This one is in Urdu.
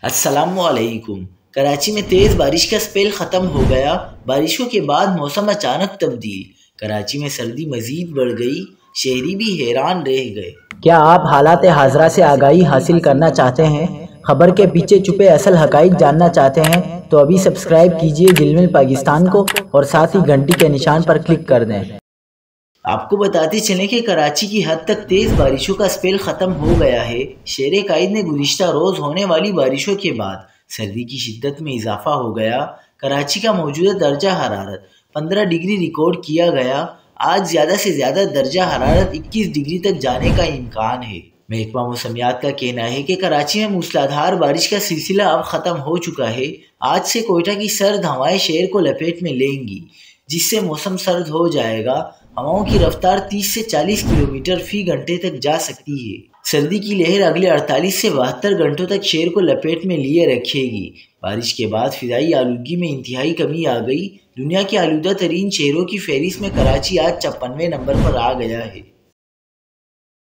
السلام علیکم۔ کراچی میں تیز بارش کا سپیل ختم ہو گیا۔ بارشوں کے بعد موسم اچانک تبدیل۔ کراچی میں سردی مزید بڑھ گئی، شہری بھی حیران رہ گئے۔ کیا آپ حالات حاضرہ سے آگاہی حاصل کرنا چاہتے ہیں؟ خبر کے پیچھے چھپے اصل حقائق جاننا چاہتے ہیں تو ابھی سبسکرائب کیجئے جلمل پاکستان کو اور ساتھ ہی گھنٹی کے نشان پر کلک کر دیں۔ آپ کو بتاتے چلیں کہ کراچی کی حد تک تیز بارشوں کا سپیل ختم ہو گیا ہے۔ شہر قائد نے گزشتہ روز ہونے والی بارشوں کے بعد سردی کی شدت میں اضافہ ہو گیا۔ کراچی کا موجودہ درجہ حرارت 15 ڈگری ریکارڈ کیا گیا۔ آج زیادہ سے زیادہ درجہ حرارت 21 ڈگری تک جانے کا امکان ہے۔ محکمہ موسمیات کا کہنا ہے کہ کراچی میں موسلادھار بارش کا سلسلہ اب ختم ہو چکا ہے۔ آج سے کوئٹہ کی سرد ہوائیں شہر کو لپیٹ میں لیں گی، جس سے موسم سرد ہو جائے گا۔ ہواؤں کی رفتار 30 سے 40 کلومیٹر فی گھنٹے تک جا سکتی ہے۔ سردی کی لہر اگلے 48 سے 72 گھنٹوں تک شہر کو لپیٹ میں لیے رکھے گی۔ بارش کے بعد فضائی آلودگی میں انتہائی کمی آ گئی۔ دنیا کے آلودہ ترین شہروں کی فہرست میں کراچی آج 56ویں نمبر پر آ گیا ہے۔